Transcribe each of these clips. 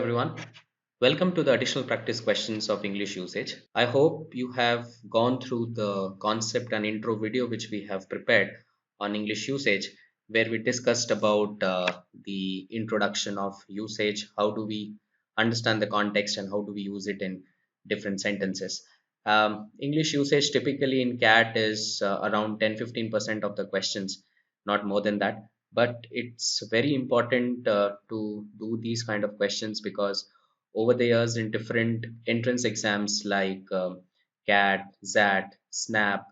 everyone. Welcome to the additional practice questions of English usage. I hope you have gone through the concept and intro video which we have prepared on English usage, where we discussed about the introduction of usage, how do we understand the context, and how do we use it in different sentences. English usage typically in CAT is around 10-15% of the questions, not more than that, but it's very important to do these kind of questions because over the years in different entrance exams like CAT, ZAT, SNAP,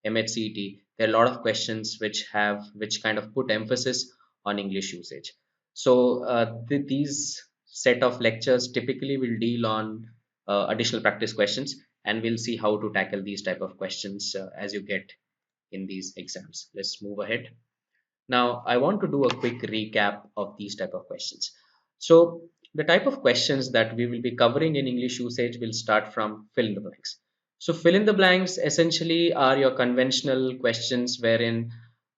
MHCT, there are a lot of questions which kind of put emphasis on English usage. So these set of lectures typically will deal on additional practice questions, and we'll see how to tackle these type of questions as you get in these exams. Let's move ahead. Now, I want to do a quick recap of these type of questions. So the type of questions that we will be covering in English usage will start from fill in the blanks. So fill in the blanks essentially are your conventional questions wherein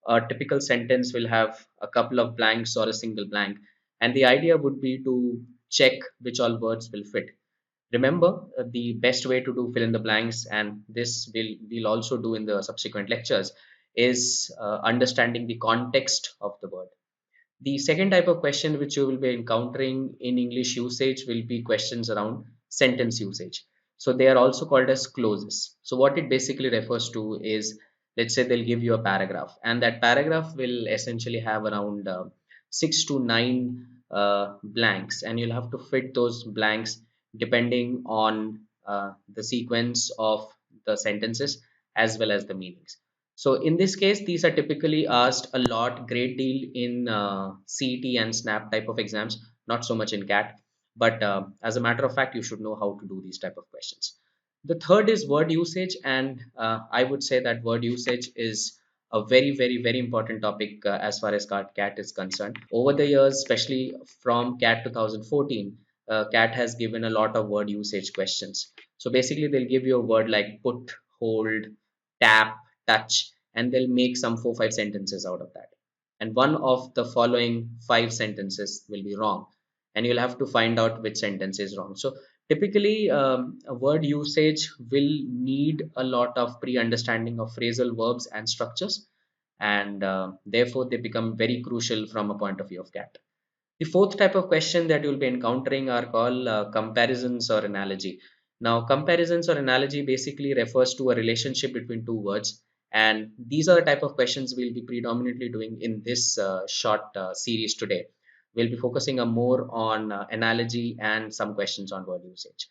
a typical sentence will have a couple of blanks or a single blank. And the idea would be to check which all words will fit. Remember, the best way to do fill in the blanks, and this we'll also do in the subsequent lectures, is understanding the context of the word. The second type of question which you will be encountering in English usage will be questions around sentence usage. So they are also called as clauses. So what it basically refers to is, let's say they'll give you a paragraph, and that paragraph will essentially have around 6 to 9 blanks, and you'll have to fit those blanks depending on the sequence of the sentences as well as the meanings. So in this case, these are typically asked a lot, great deal in CET and SNAP type of exams, not so much in CAT. But as a matter of fact, you should know how to do these type of questions. The third is word usage, and I would say that word usage is a very, very, very important topic as far as CAT is concerned. Over the years, especially from CAT 2014, CAT has given a lot of word usage questions. So basically, they'll give you a word like put, hold, tap, touch, and they'll make some 4 5 sentences out of that, and one of the following 5 sentences will be wrong, and you'll have to find out which sentence is wrong. So typically a word usage will need a lot of pre-understanding of phrasal verbs and structures, and therefore they become very crucial from a point of view of CAT. The fourth type of question that you'll be encountering are called comparisons or analogy. Now, comparisons or analogy basically refers to a relationship between two words, and these are the type of questions we'll be predominantly doing in this short series today. We'll be focusing more on analogy and some questions on word usage.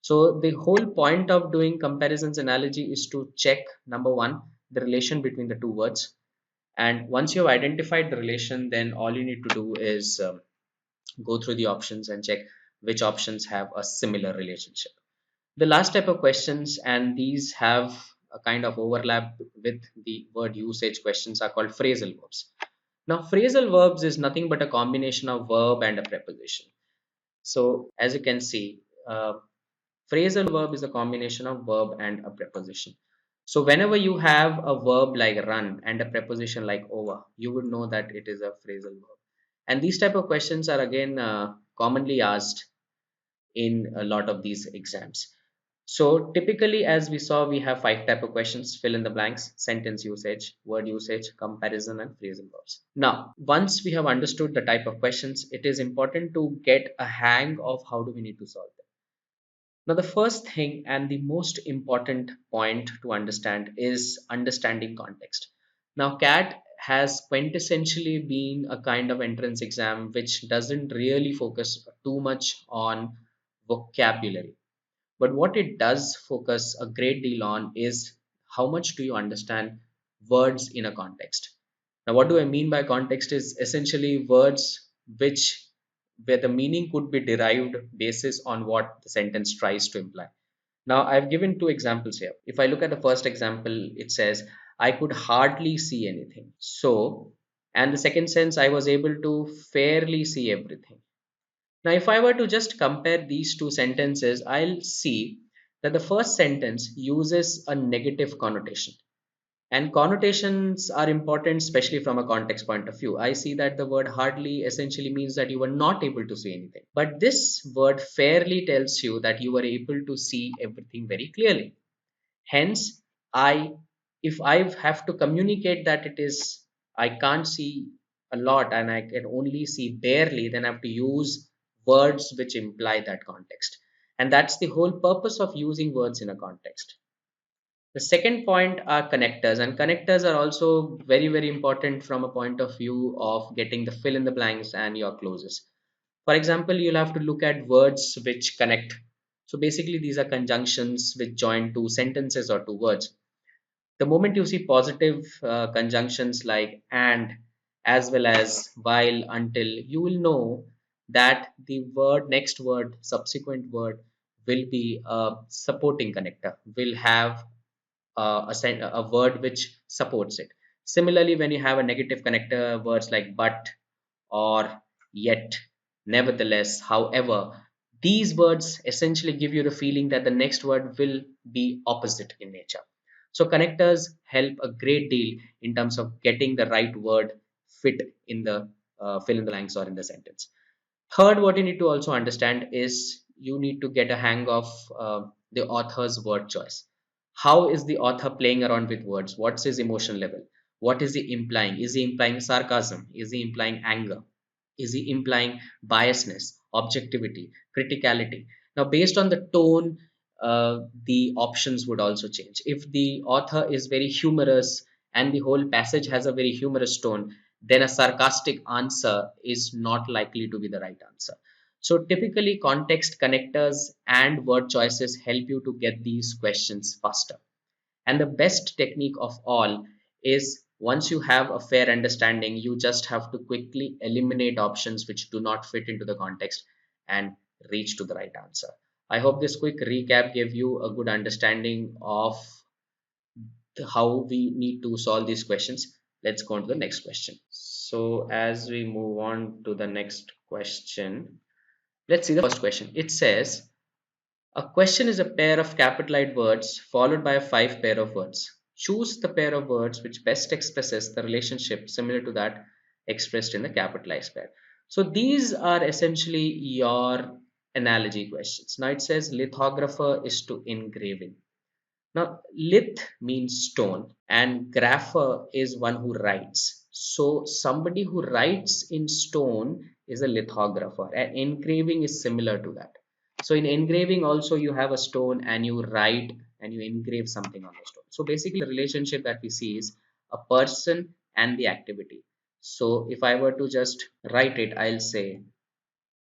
So the whole point of doing comparisons analogy is to check, number one, the relation between the two words. And once you've identified the relation, then all you need to do is go through the options and check which options have a similar relationship. The last type of questions, and these have a kind of overlap with the word usage questions, are called phrasal verbs. Now, phrasal verbs is nothing but a combination of verb and a preposition. So, as you can see, phrasal verb is a combination of verb and a preposition. So, whenever you have a verb like run and a preposition like over, you would know that it is a phrasal verb. And these type of questions are again commonly asked in a lot of these exams. So typically, as we saw, we have 5 type of questions: fill in the blanks, sentence usage, word usage, comparison, and phrasal verbs. Now, once we have understood the type of questions, it is important to get a hang of how do we need to solve them. Now, the first thing and the most important point to understand is understanding context. Now, CAT has quintessentially been a kind of entrance exam which doesn't really focus too much on vocabulary. But what it does focus a great deal on is how much do you understand words in a context. Now, what do I mean by context is essentially words which where the meaning could be derived basis on what the sentence tries to imply. Now, I've given 2 examples here. If I look at the first example, it says, I could hardly see anything. So, and the second sense, I was able to fairly see everything. Now, if I were to just compare these 2 sentences, I'll see that the first sentence uses a negative connotation, And connotations are important, especially from a context point of view. I see that the word hardly essentially means that you were not able to see anything. But this word fairly tells you that you were able to see everything very clearly. Hence, I if I have to communicate that it is I can't see a lot and I can only see barely, then I have to use words which imply that context. And that's the whole purpose of using words in a context. The second point are connectors, and connectors are also very, very important from a point of view of getting the fill in the blanks and your clauses. For example, you'll have to look at words which connect. So basically, these are conjunctions which join two sentences or two words. The moment you see positive conjunctions like and, as well as while, until, you will know that the word, next word, subsequent word will be a supporting connector, will have a word which supports it. Similarly, when you have a negative connector, words like but, or, yet, nevertheless, however, these words essentially give you the feeling that the next word will be opposite in nature. So connectors help a great deal in terms of getting the right word fit in the fill in the blanks or in the sentence. Third, what you need to also understand is you need to get a hang of the author's word choice. How is the author playing around with words? What's his emotion level? What is he implying? Is he implying sarcasm? Is he implying anger? Is he implying biasness, objectivity, criticality? Now, based on the tone, the options would also change. If the author is very humorous and the whole passage has a very humorous tone, then a sarcastic answer is not likely to be the right answer. So, typically, context connectors and word choices help you to get these questions faster. And the best technique of all is once you have a fair understanding, you just have to quickly eliminate options which do not fit into the context and reach to the right answer. I hope this quick recap gave you a good understanding of how we need to solve these questions. Let's go on to the next question. So, as we move on to the next question, let's see the first question. It says, a question is a pair of capitalized words followed by a five pair of words. Choose the pair of words which best expresses the relationship similar to that expressed in the capitalized pair. So these are essentially your analogy questions. Now it says lithographer is to engraving. Now, lith means stone, and grapher is one who writes. So, somebody who writes in stone is a lithographer, and engraving is similar to that. So, in engraving, also you have a stone and you write and you engrave something on the stone. So, basically, the relationship that we see is a person and the activity. So, if I were to just write it, I'll say,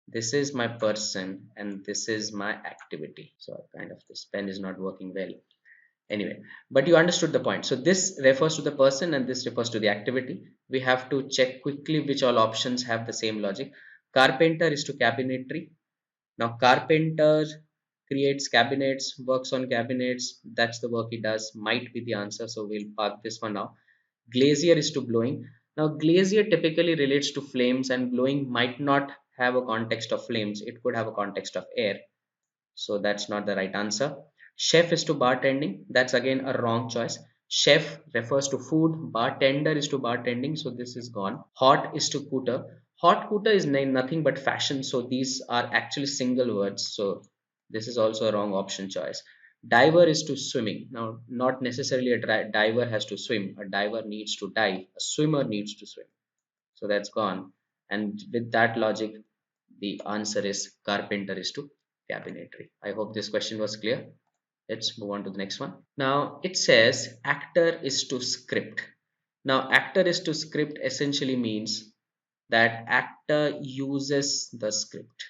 this is my person and this is my activity. So, kind of this pen is not working well. Anyway, but you understood the point. So this refers to the person and this refers to the activity. We have to check quickly which all options have the same logic. Carpenter is to cabinetry. Now carpenter creates cabinets, works on cabinets. That's the work he does. Might be the answer. So we'll park this one now. Glazier is to blowing. Now glazier typically relates to flames, and blowing might not have a context of flames. It could have a context of air. So that's not the right answer. Chef is to bartending. That's again a wrong choice. Chef refers to food. Bartender is to bartending. So this is gone. Hot is to cooter. Hot cooter is nothing but fashion. So these are actually single words. So this is also a wrong option choice. Diver is to swimming. Now, not necessarily a diver has to swim. A diver needs to dive. A swimmer needs to swim. So that's gone. And with that logic, the answer is carpenter is to cabinetry. I hope this question was clear. Let's move on to the next one. Now it says actor is to script. Now actor is to script essentially means that actor uses the script.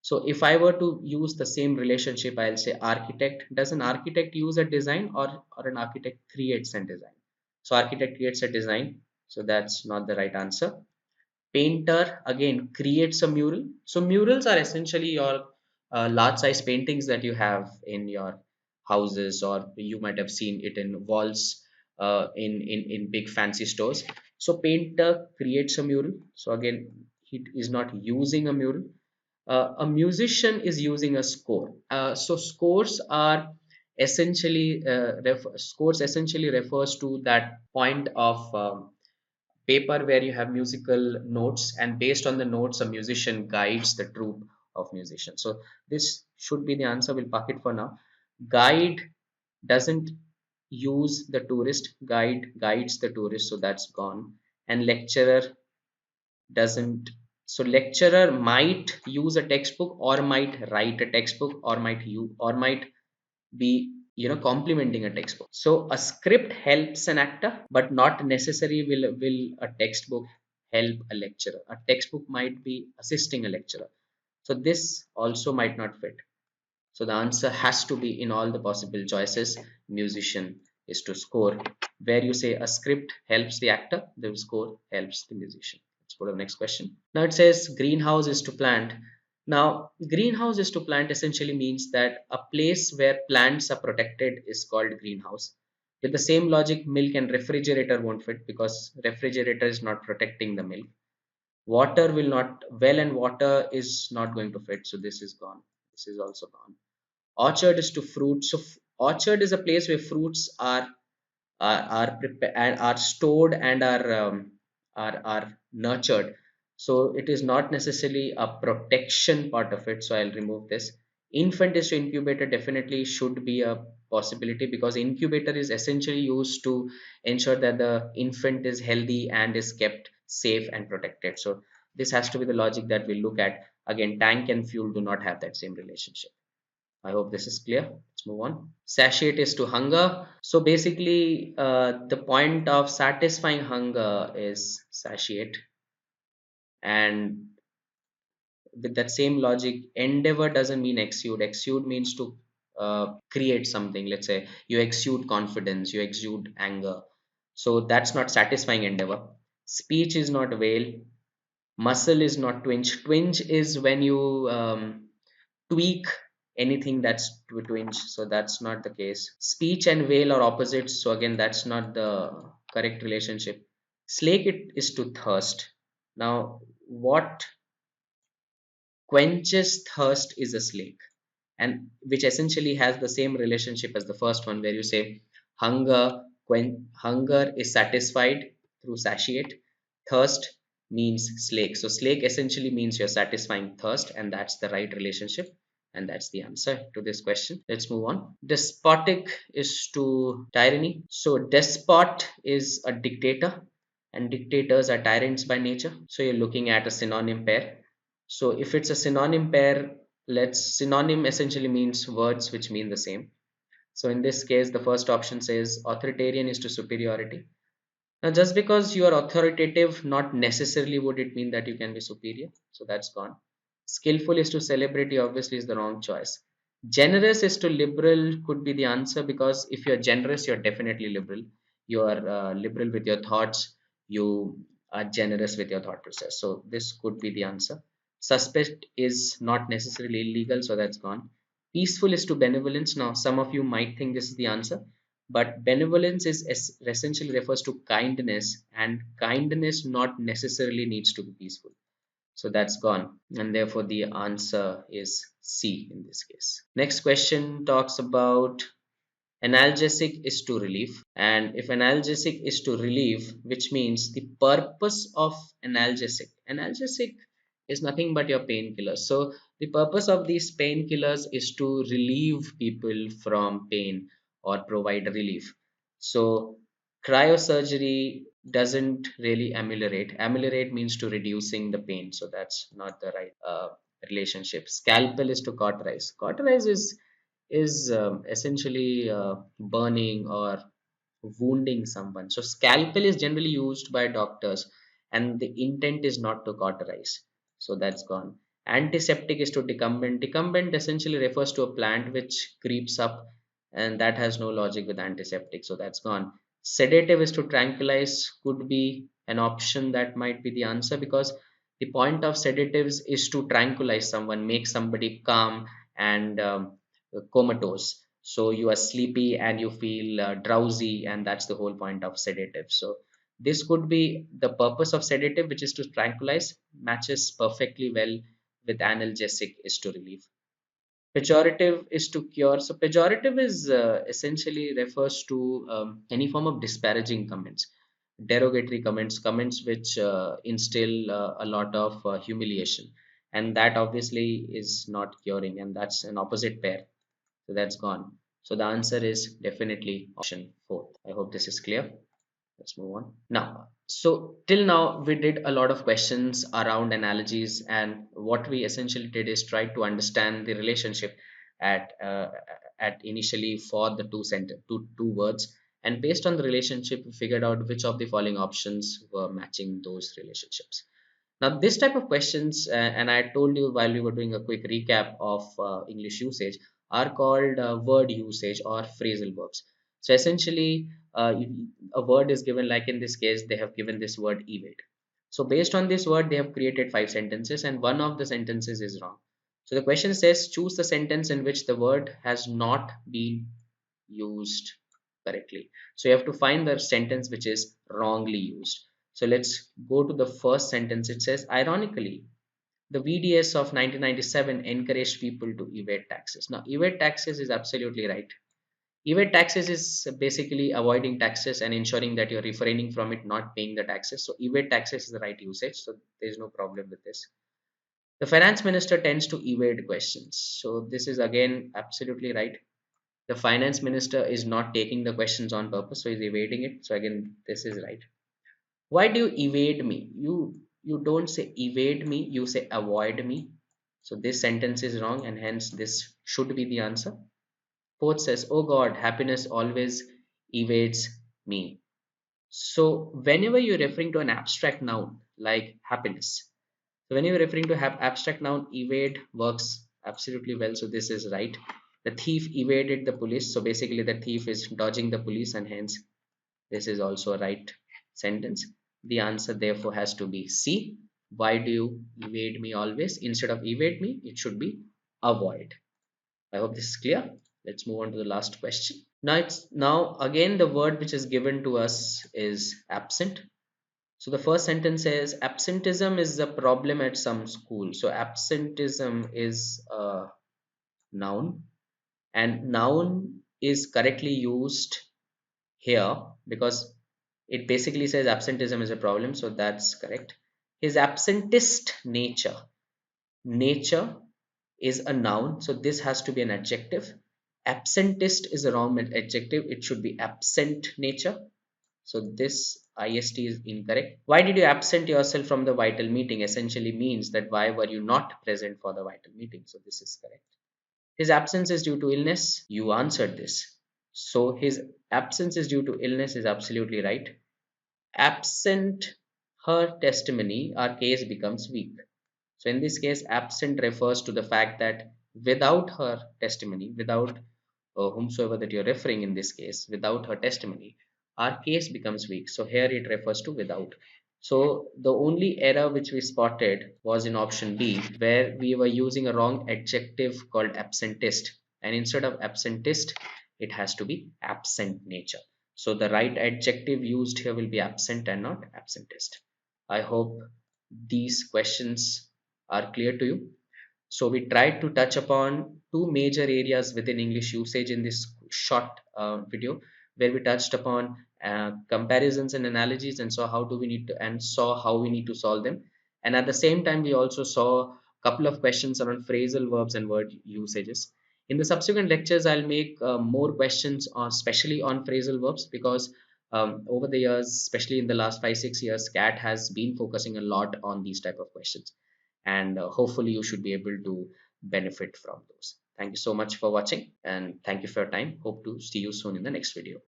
So if I were to use the same relationship, I'll say architect. Does an architect use a design, or an architect creates a design? So architect creates a design. So that's not the right answer. Painter again creates a mural. So murals are essentially your large size paintings that you have in your houses, or you might have seen it in walls in big fancy stores. So painter creates a mural. So again, he is not using a mural. A musician is using a score. So scores are essentially scores essentially refers to that point of paper where you have musical notes, and based on the notes a musician guides the troupe of musicians. So this should be the answer. We'll park it for now. Guide doesn't use the tourist. Guide guides the tourist, so that's gone. And lecturer doesn't. So lecturer might use a textbook, or might write a textbook, or might be complementing a textbook. So a script helps an actor, but not necessarily will a textbook help a lecturer. A textbook might be assisting a lecturer, so this also might not fit. So the answer has to be in all the possible choices. Musician is to score. Where you say a script helps the actor, the score helps the musician. Let's go to the next question. Now it says greenhouse is to plant. Now, greenhouse is to plant essentially means that a place where plants are protected is called greenhouse. With the same logic, milk and refrigerator won't fit because refrigerator is not protecting the milk. Water will not, well and water is not going to fit. So this is gone. This is also gone. Orchard is to fruit. So orchard is a place where fruits are prepared and are stored and are nurtured. So it is not necessarily a protection part of it. So I'll remove this. Infant is to incubator definitely should be a possibility because incubator is essentially used to ensure that the infant is healthy and is kept safe and protected. So this has to be the logic that we look at. Again, tank and fuel do not have that same relationship. I hope this is clear. Let's move on. Satiate is to hunger. So basically, the point of satisfying hunger is satiate. And with that same logic, endeavor doesn't mean exude. Exude means to create something. Let's say you exude confidence, you exude anger. So that's not satisfying endeavor. Speech is not veil. Muscle is not twinge. Twinge is when you tweak anything that's to twinge, so that's not the case. Speech and veil are opposites, so again that's not the correct relationship. Slake it is to thirst. Now what quenches thirst is a slake, and which essentially has the same relationship as the first one where you say hunger is satisfied through satiate. Thirst means slake, so slake essentially means you're satisfying thirst, and that's the right relationship, and that's the answer to this question. Let's move on. Despotic is to tyranny. So despot is a dictator, and dictators are tyrants by nature. So you're looking at a synonym pair. So if it's a synonym pair, let's synonym essentially means words which mean the same. So in this case, the first option says authoritarian is to superiority. Now, just because you are authoritative, not necessarily would it mean that you can be superior. So that's gone. Skillful is to celebrity, obviously, is the wrong choice. Generous is to liberal could be the answer because if you're generous, you're definitely liberal. You are liberal with your thoughts. You are generous with your thought process. So this could be the answer. Suspect is not necessarily illegal, so that's gone. Peaceful is to benevolence. Now, some of you might think this is the answer, but benevolence is essentially refers to kindness, and kindness not necessarily needs to be peaceful. So that's gone, and therefore the answer is C in this case. Next question talks about analgesic is to relieve, and if analgesic is to relieve, which means the purpose of analgesic is nothing but your painkillers. So the purpose of these painkillers is to relieve people from pain or provide relief. So cryosurgery doesn't really ameliorate means to reducing the pain, so that's not the right relationship. Scalpel is to cauterize is essentially burning or wounding someone. So scalpel is generally used by doctors, and the intent is not to cauterize. So that's gone. Antiseptic is to decumbent. Decumbent essentially refers to a plant which creeps up, and that has no logic with antiseptic. So that's gone. Sedative is to tranquilize, could be an option that might be the answer because the point of sedatives is to tranquilize someone, make somebody calm and comatose. So you are sleepy and you feel drowsy, and that's the whole point of sedative. So this could be the purpose of sedative, which is to tranquilize, matches perfectly well with analgesic is to relieve. Pejorative is to cure. So pejorative is essentially refers to any form of disparaging comments, derogatory comments, comments which instill a lot of humiliation, and that obviously is not curing, and that's an opposite pair. So that's gone. So the answer is definitely option fourth. I hope this is clear. Let's move on. Now, so till now we did a lot of questions around analogies, and what we essentially did is try to understand the relationship at initially for the two words, and based on the relationship we figured out which of the following options were matching those relationships. Now, this type of questions, and I told you while we were doing a quick recap of English usage, are called word usage or phrasal verbs. So, essentially, a word is given, like in this case, they have given this word evade. So, based on this word, they have created five sentences, and one of the sentences is wrong. So, the question says choose the sentence in which the word has not been used correctly. So you have to find the sentence which is wrongly used. So let's go to the first sentence. It says, ironically, the VDS of 1997 encouraged people to evade taxes. Now, evade taxes is absolutely right. Evade taxes is basically avoiding taxes and ensuring that you're refraining from it, not paying the taxes. So evade taxes is the right usage. So there's no problem with this. The finance minister tends to evade questions. So this is again absolutely right. The finance minister is not taking the questions on purpose, so he's evading it. So again, this is right. Why do you evade me? You don't say evade me, you say avoid me. So this sentence is wrong, and hence this should be the answer. Fourth says, oh God, happiness always evades me. So whenever you're referring to an abstract noun like happiness, so when you're referring to have abstract noun, evade works absolutely well. So this is right. The thief evaded the police. So basically the thief is dodging the police, and hence this is also a right sentence. The answer therefore has to be C. Why do you evade me always? Instead of evade me, it should be avoid. I hope this is clear. Let's move on to the last question. Now again the word which is given to us is absent. So the first sentence says absenteeism is a problem at some school. So absenteeism is a noun, and noun is correctly used here because it basically says absenteeism is a problem. So that's correct. His absentist nature. Nature is a noun. So this has to be an adjective. Absentist is a wrong adjective. It should be absent nature. So this IST is incorrect. Why did you absent yourself from the vital meeting? Essentially means that why were you not present for the vital meeting? So this is correct. His absence is due to illness. You answered this. So his absence is due to illness is absolutely right. Absent her testimony, our case becomes weak. So in this case, absent refers to the fact that without her testimony, without whomsoever that you're referring in this case, without her testimony, our case becomes weak. So here it refers to without. So the only error which we spotted was in option B, where we were using a wrong adjective called absentist. And instead of absentist, it has to be absent nature. So the right adjective used here will be absent and not absentist. I hope these questions are clear to you. So we tried to touch upon two major areas within English usage in this short video, where we touched upon comparisons and analogies, and saw how do we need to and saw how we need to solve them. And at the same time, we also saw a couple of questions around phrasal verbs and word usages. In the subsequent lectures, I'll make more questions on, especially on phrasal verbs, because over the years, especially in the last 5 6 years, CAT has been focusing a lot on these type of questions, and hopefully you should be able to benefit from those. Thank you so much for watching, and thank you for your time. Hope to see you soon in the next video.